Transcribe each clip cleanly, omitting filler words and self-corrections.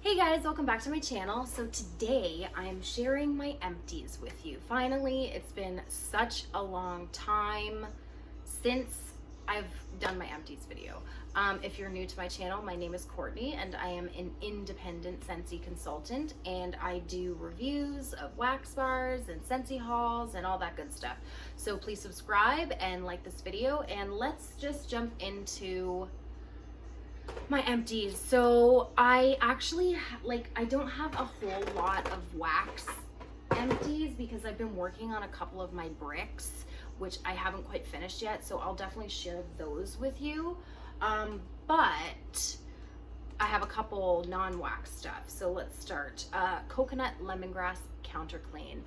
Hey guys, welcome back to my channel. So today I am sharing my empties with you. Finally, it's been such a long time since I've done my empties video. If you're new to my channel, my name is Courtney and I am an independent Scentsy consultant, and I do reviews of wax bars and Scentsy hauls and all that good stuff. So please subscribe and like this video, and let's just jump into my empties. So I actually I don't have a whole lot of wax empties because I've been working on a couple of my bricks which I haven't quite finished yet, so I'll definitely share those with you. But I have a couple non-wax stuff. So let's start. Coconut lemongrass counter clean.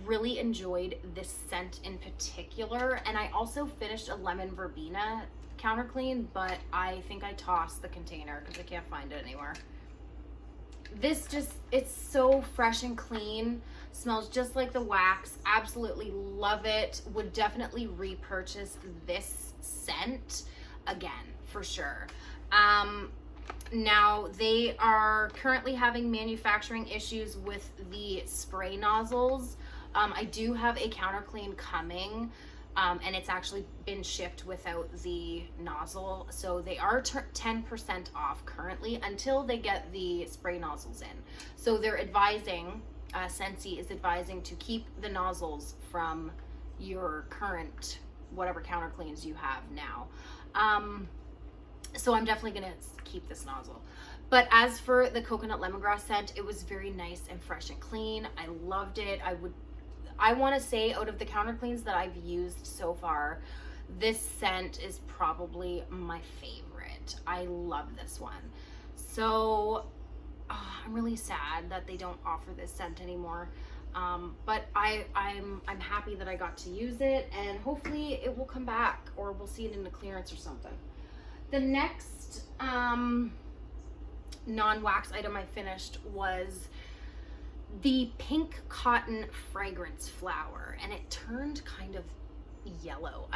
Really enjoyed this scent in particular, and I also finished a lemon verbena counter clean, but I think I tossed the container because I can't find it anywhere. This just, it's so fresh and clean, smells just like the wax. Absolutely love it. Would definitely repurchase this scent again for sure. Now they are currently having manufacturing issues with the spray nozzles. I do have a counter clean coming, and it's actually been shipped without the nozzle, so they are 10% off currently until they get the spray nozzles in. So they're advising, Scentsy is advising to keep the nozzles from your current whatever counter cleans you have now. So I'm definitely gonna keep this nozzle. But as for the coconut lemongrass scent, it was very nice and fresh and clean. I loved it. I want to say out of the counter cleans that I've used so far, this scent is probably my favorite. I love this one. So I'm really sad that they don't offer this scent anymore. But I'm happy that I got to use it, and hopefully it will come back, or we'll see it in the clearance or something. The next non-wax item I finished was the pink cotton fragrance flower, and it turned kind of yellow.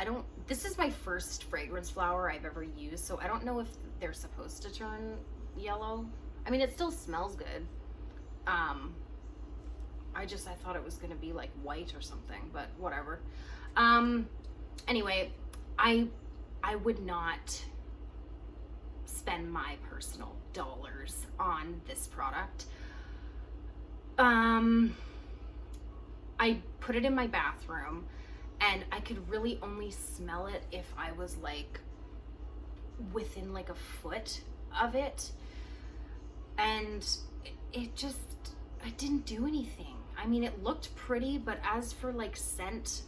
This is my first fragrance flower I've ever used, so I don't know if they're supposed to turn yellow. I mean, it still smells good. I thought it was gonna be like white or something, but whatever. Anyway, I would not spend my personal dollars on this product. I put it in my bathroom, and I could really only smell it if I was like within like a foot of it, and it didn't do anything. I mean, it looked pretty, but as for like scent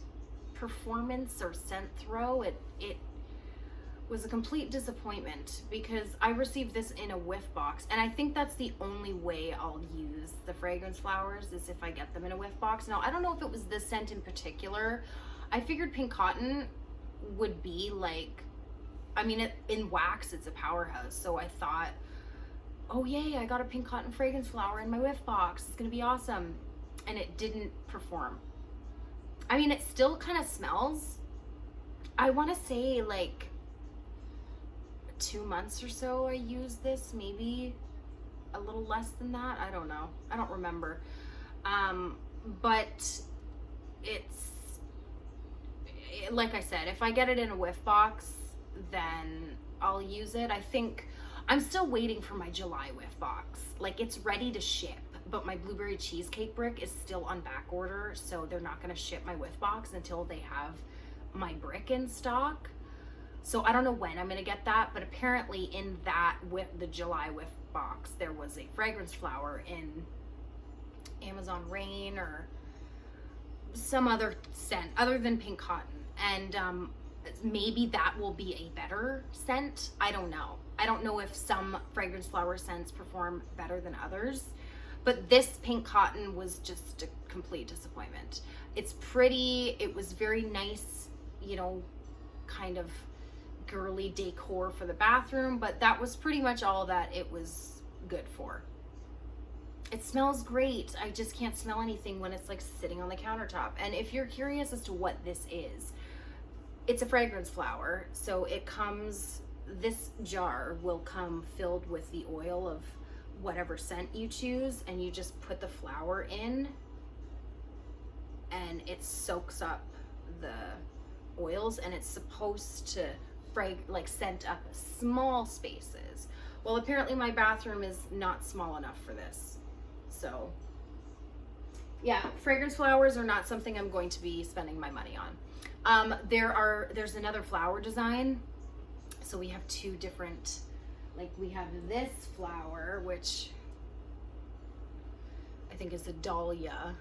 performance or scent throw, it was a complete disappointment, because I received this in a whiff box, and I think that's the only way I'll use the fragrance flowers, is if I get them in a whiff box. Now, I don't know if it was this scent in particular. I figured pink cotton would be like, I mean, in wax, it's a powerhouse, so I thought, oh yay, I got a pink cotton fragrance flower in my whiff box, it's gonna be awesome. And it didn't perform. I mean, it still kind of smells. I want to say like 2 months or so I used this, maybe a little less than that. I don't know. I don't remember. But like I said, if I get it in a whiff box, then I'll use it. I think I'm still waiting for my July whiff box. Like, it's ready to ship, but my blueberry cheesecake brick is still on back order, so they're not going to ship my whiff box until they have my brick in stock. So I don't know when I'm gonna get that, but apparently in that, with the July whiff box, there was a fragrance flower in Amazon Rain or some other scent other than pink cotton, and maybe that will be a better scent. I don't know. I don't know if some fragrance flower scents perform better than others, but this pink cotton was just a complete disappointment. It's pretty. It was very nice, you know, kind of girly decor for the bathroom, but that was pretty much all that it was good for. It smells great. I just can't smell anything when it's like sitting on the countertop. And if you're curious as to what this is, it's a fragrance flower. So it comes, this jar will come filled with the oil of whatever scent you choose, and you just put the flower in and it soaks up the oils, and it's supposed to like scent up small spaces. Well, apparently my bathroom is not small enough for this. So yeah, fragrance flowers are not something I'm going to be spending my money on. There's another flower design. So we have two different, like we have this flower, which I think is a dahlia.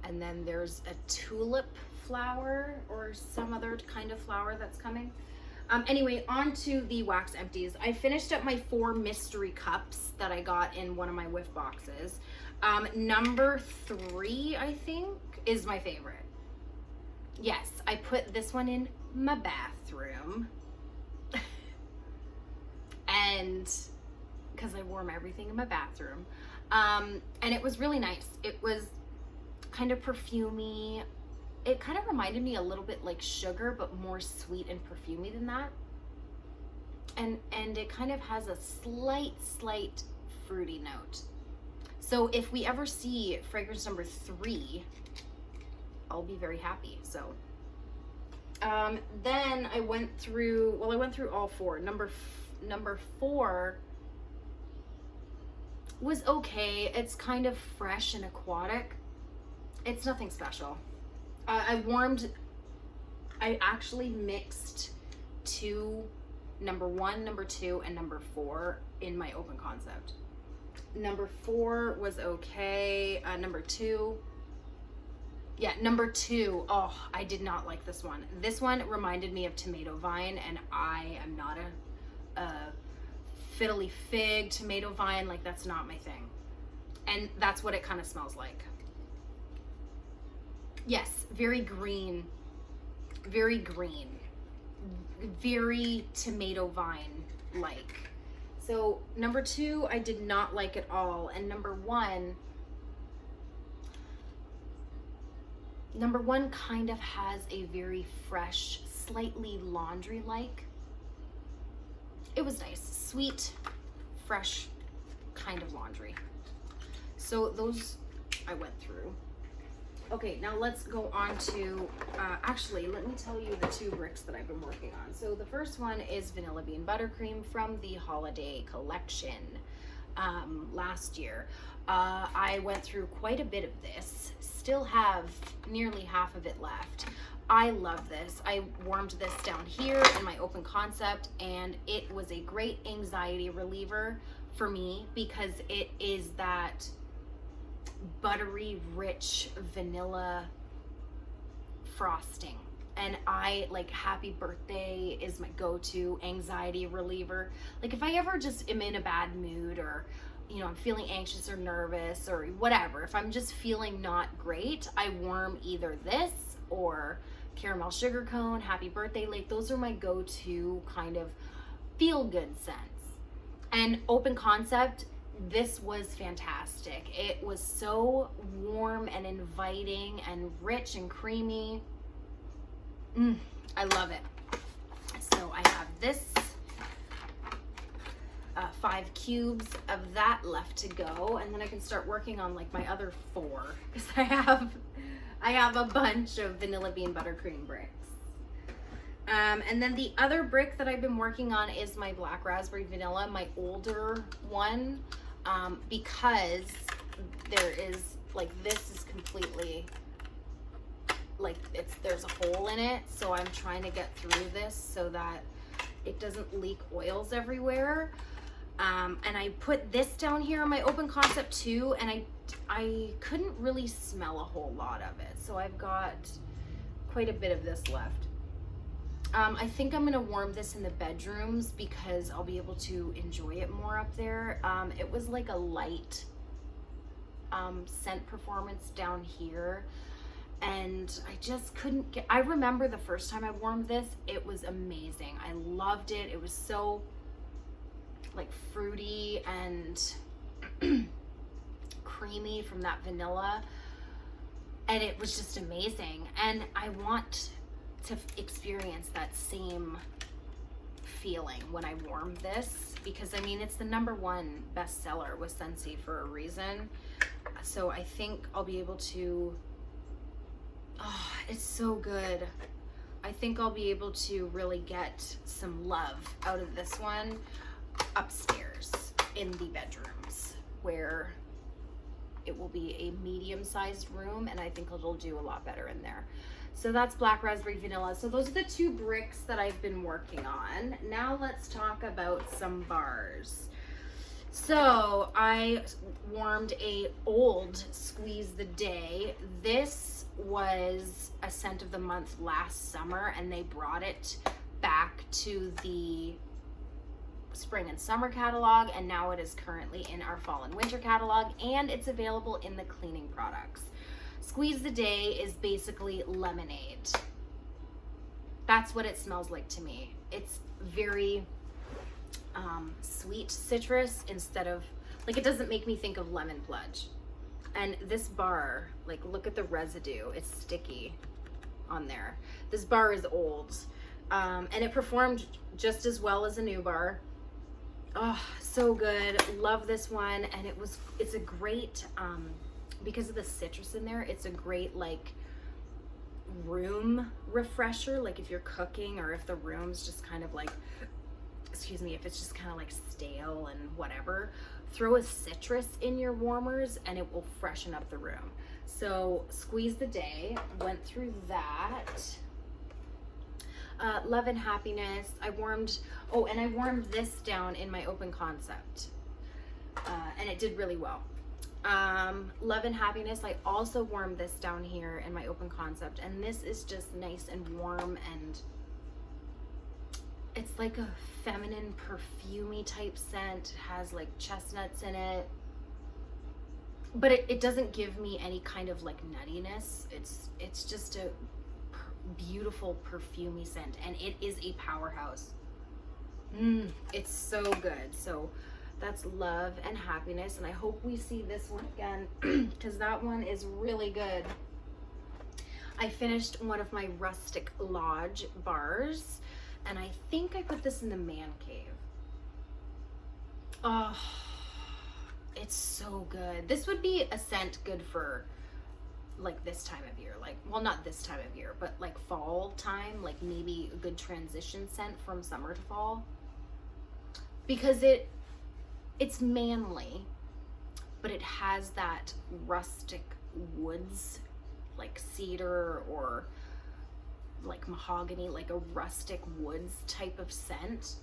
And then there's a tulip flower or some other kind of flower that's coming. Anyway, on to the wax empties. I finished up my 4 mystery cups that I got in one of my whiff boxes. Number 3, I think, is my favorite. Yes, I put this one in my bathroom. And because I warm everything in my bathroom. And it was really nice. It was kind of perfumey. It kind of reminded me a little bit like sugar, but more sweet and perfumey than that. And it kind of has a slight fruity note. So if we ever see fragrance number 3, I'll be very happy. So then I went through all 4. Number 4 was okay. It's kind of fresh and aquatic. It's nothing special. I actually mixed number 1, number 2, and number 4 in my open concept. Number 4 was okay. Number 2, oh, I did not like this one. This one reminded me of tomato vine, and I am not a fiddly fig tomato vine. Like, that's not my thing. And that's what it kind of smells like. Yes, very green, very tomato vine like. So number 2, I did not like at all. And number 1 kind of has a very fresh, slightly laundry-like. It was nice, sweet, fresh kind of laundry. So those I went through. Okay, now let's go on to, actually, let me tell you the 2 bricks that I've been working on. So the first one is Vanilla Bean Buttercream from the holiday collection last year. I went through quite a bit of this, still have nearly half of it left. I love this. I warmed this down here in my open concept, and it was a great anxiety reliever for me because it is that buttery, rich vanilla frosting. And I like Happy Birthday is my go-to anxiety reliever. Like if I ever just am in a bad mood, or I'm feeling anxious or nervous or whatever, if I'm just feeling not great, I warm either this or caramel sugar cone, Happy Birthday. Like those are my go-to kind of feel-good scents. And open concept, this was fantastic. It was so warm and inviting and rich and creamy. I love it. So I have this 5 cubes of that left to go, and then I can start working on like my other 4 because I have a bunch of Vanilla Bean Buttercream bricks. And then the other brick that I've been working on is my Black Raspberry Vanilla, my older one. Because there is like, this is completely like, there's a hole in it, so I'm trying to get through this so that it doesn't leak oils everywhere. And I put this down here in my open concept too, and I couldn't really smell a whole lot of it, so I've got quite a bit of this left. I think I'm gonna warm this in the bedrooms because I'll be able to enjoy it more up there. It was like a light scent performance down here, and I just couldn't get, I remember the first time I warmed this, it was amazing. I loved it. It was so like fruity and creamy from that vanilla, and it was just amazing. And I want to experience that same feeling when I warm this, because I mean, it's the #1 bestseller with Scentsy for a reason. So I think I'll be able to, oh, it's so good. I think I'll be able to really get some love out of this one upstairs in the bedrooms, where it will be a medium-sized room, and I think it'll do a lot better in there. So that's Black Raspberry Vanilla. So those are the 2 bricks that I've been working on. Now let's talk about some bars. So I warmed a old Squeeze the Day. This was a scent of the month last summer, and they brought it back to the spring and summer catalog, and now it is currently in our fall and winter catalog, and it's available in the cleaning products. Squeeze the Day is basically lemonade. That's what it smells like to me. It's very sweet citrus instead of, like, it doesn't make me think of lemon pledge. And this bar, like, look at the residue, it's sticky on there. This bar is old, and it performed just as well as a new bar. Oh, so good. Love this one. And it's a great, because of the citrus in there, it's a great, like, room refresher. Like if you're cooking, or if the room's just kind of like, excuse me, if it's just kind of like stale and whatever, throw a citrus in your warmers and it will freshen up the room. So Squeeze the Day, went through that. Love and Happiness, I warmed this down in my open concept, and it did really well. Love and Happiness, I also warmed this down here in my open concept, and this is just nice and warm, and it's like a feminine perfumey type scent. It has like chestnuts in it, but it doesn't give me any kind of like nuttiness. It's just a beautiful perfumey scent, and it is a powerhouse. It's so good. So that's Love and Happiness, and I hope we see this one again because that one is really good. I finished one of my Rustic Lodge bars, and I think I put this in the man cave. Oh, it's so good. This would be a scent good for like this time of year, like, well, not this time of year, but like fall time, like maybe a good transition scent from summer to fall, because it's manly, but it has that rustic woods, like cedar or like mahogany, like a rustic woods type of scent,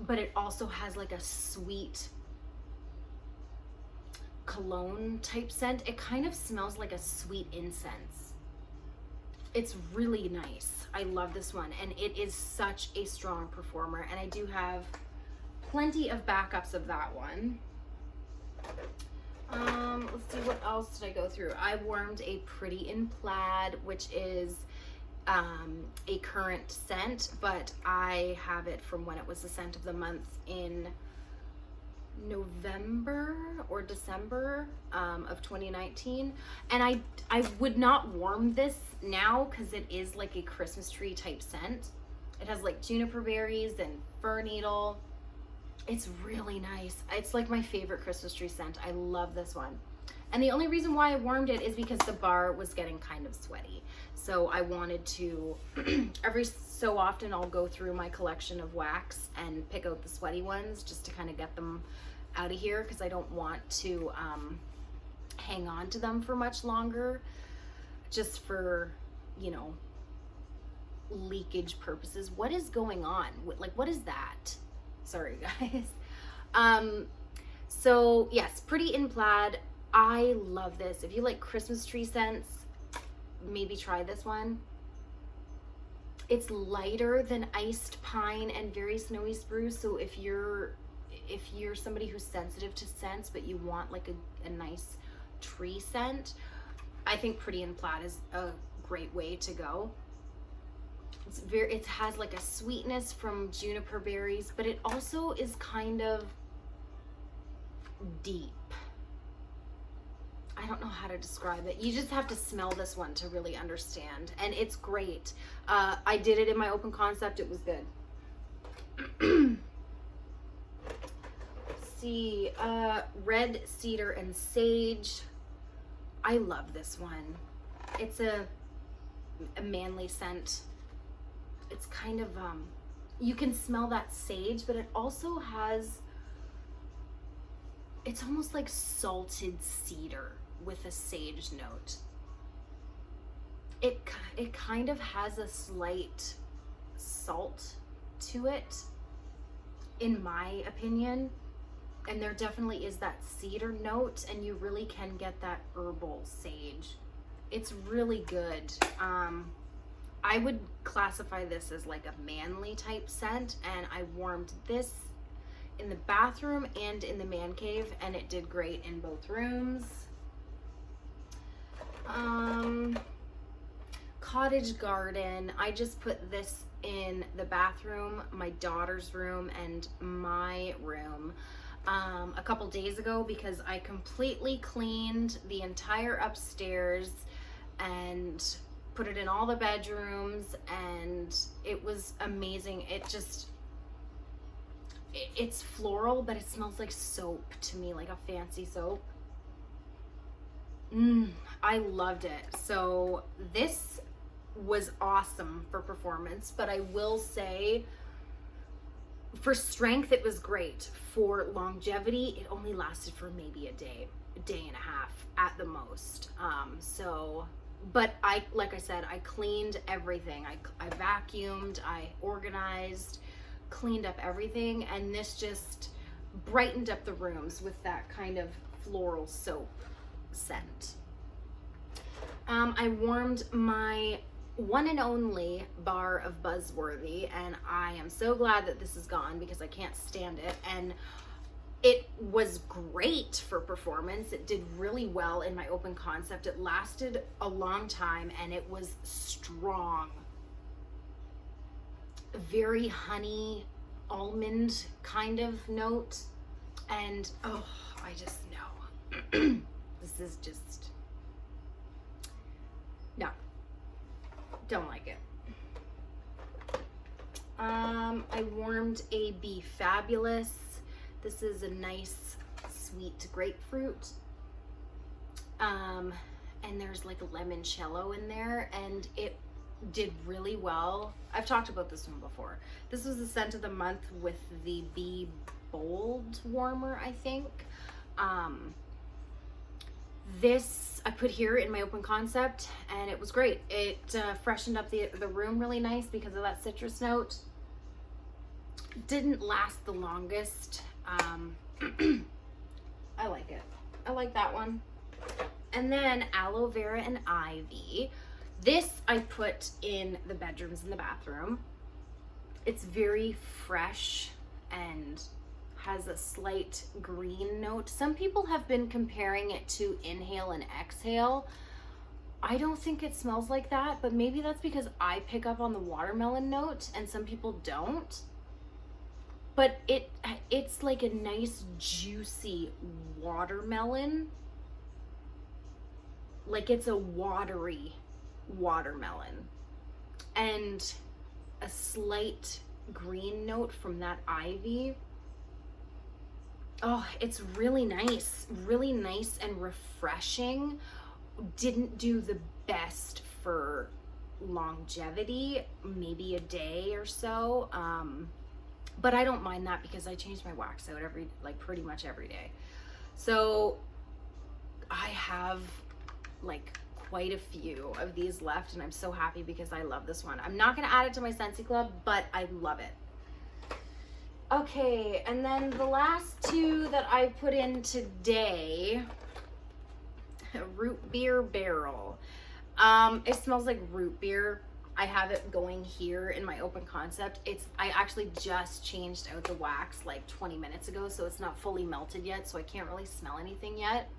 but it also has like a sweet cologne type scent. It kind of smells like a sweet incense. It's really nice. I love this one, and it is such a strong performer, and I do have plenty of backups of that one. Let's see, what else did I go through? I warmed a Pretty in Plaid, which is a current scent, but I have it from when it was the scent of the month in November or December of 2019, and I would not warm this now because it is like a Christmas tree type scent. It has like juniper berries and fir needle. It's really nice. It's like my favorite Christmas tree scent. I love this one, and the only reason why I warmed it is because the bar was getting kind of sweaty, so I wanted to every so often I'll go through my collection of wax and pick out the sweaty ones just to kind of get them out of here, because I don't want to hang on to them for much longer, just for, you know, leakage purposes. What is going on? Like, what is that? Sorry, guys. So yes, Pretty in Plaid. I love this. If you like Christmas tree scents, maybe try this one. It's lighter than Iced Pine and Very Snowy Spruce, so if you're somebody who's sensitive to scents but you want like a nice tree scent, I think Pretty in Plaid is a great way to go. It has like a sweetness from juniper berries, but it also is kind of deep. I don't know how to describe it. You just have to smell this one to really understand, and it's great. I did it in my open concept. It was good. See, red cedar and sage. I love this one. It's a manly scent. It's kind of, you can smell that sage, but it also has, it's almost like salted cedar with a sage note. It kind of has a slight salt to it, in my opinion. And there definitely is that cedar note, and you really can get that herbal sage. It's really good. I would classify this as like a manly type scent, and I warmed this in the bathroom and in the man cave, and it did great in both rooms. Cottage Garden, I just put this in the bathroom, my daughter's room, and my room a couple days ago because I completely cleaned the entire upstairs and put it in all the bedrooms, and it was amazing. It's floral, but it smells like soap to me, like a fancy soap. I loved it. So this was awesome for performance, but I will say for strength it was great. For longevity, it only lasted for maybe a day and a half at the most. But like I said, I cleaned everything. I vacuumed, I organized, cleaned up everything, and this just brightened up the rooms with that kind of floral soap scent. I warmed my one and only bar of Buzzworthy, and I am so glad that this is gone because I can't stand it. And it was great for performance. It did really well in my open concept. It lasted a long time, and it was strong. Very honey, almond kind of note. And oh, I just know. This is just, no, don't like it. I warmed a Be Fabulous. This is a nice sweet grapefruit. And there's like a limoncello in there, and it did really well. I've talked about this one before. This was the scent of the month with the Be Bold warmer, I think. This I put here in my open concept, and it was great. It freshened up the room really nice because of that citrus note. Didn't last the longest. I like it. I like that one. And then Aloe Vera and Ivy. This I put in the bedrooms and the bathroom. It's very fresh and has a slight green note. Some people have been comparing it to Inhale and Exhale. I don't think it smells like that, but maybe that's because I pick up on the watermelon note and some people don't. But it's like a nice juicy watermelon. Like it's a watery watermelon. And a slight green note from that ivy. Oh, it's really nice and refreshing. Didn't do the best for longevity, maybe a day or so. But I don't mind that because I change my wax out pretty much every day. So I have like quite a few of these left, and I'm so happy because I love this one. I'm not gonna add it to my Scentsy Club, but I love it. Okay, and then the last two that I put in today, Root Beer Barrel. It smells like root beer. I have it going here in my open concept. I actually just changed out the wax like 20 minutes ago, so it's not fully melted yet, so I can't really smell anything yet.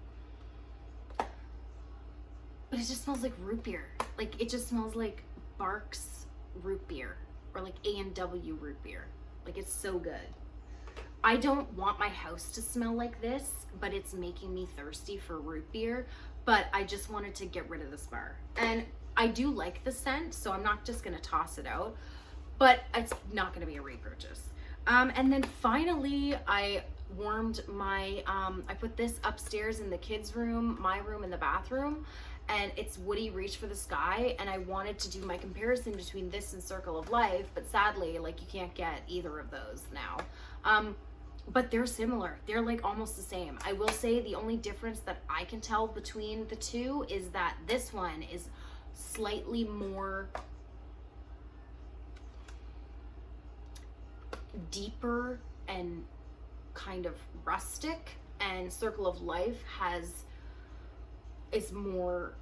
But it just smells like root beer. Like it just smells like Barks root beer or like A&W root beer. Like it's so good. I don't want my house to smell like this, but it's making me thirsty for root beer. But I just wanted to get rid of this bar. And I do like the scent, so I'm not just gonna toss it out, but it's not gonna be a repurchase. And then finally, I warmed my, I put this upstairs in the kids' room, my room, and the bathroom, and it's Woody Reach for the Sky, and I wanted to do my comparison between this and Circle of Life, but sadly, like, you can't get either of those now. But they're similar. They're like almost the same. I will say the only difference that I can tell between the two is that this one is slightly more deeper and kind of rustic, and Circle of Life is more,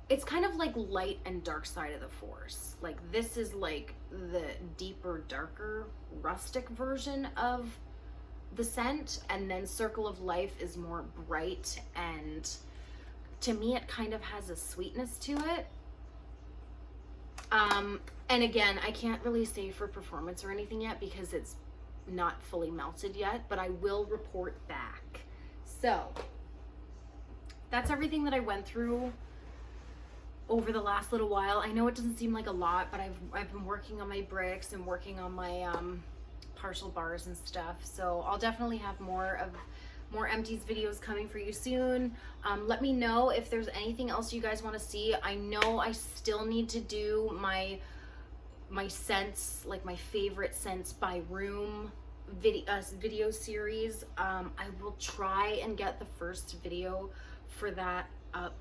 it's kind of like light and dark side of the Force. Like, this is like the deeper, darker, rustic version of the scent, and then Circle of Life is more bright, and to me it kind of has a sweetness to it. And again, I can't really say for performance or anything yet because it's not fully melted yet, but I will report back. So that's everything that I went through over the last little while. I know it doesn't seem like a lot, but I've been working on my bricks and working on my partial bars and stuff. So I'll definitely have more Empties videos coming for you soon. Let me know if there's anything else you guys want to see. I know I still need to do my scents, like my favorite scents by room video series. I will try and get the first video for that up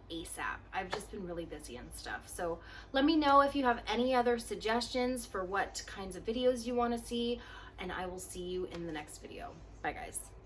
ASAP. I've just been really busy and stuff. So let me know if you have any other suggestions for what kinds of videos you want to see, and I will see you in the next video. Bye guys.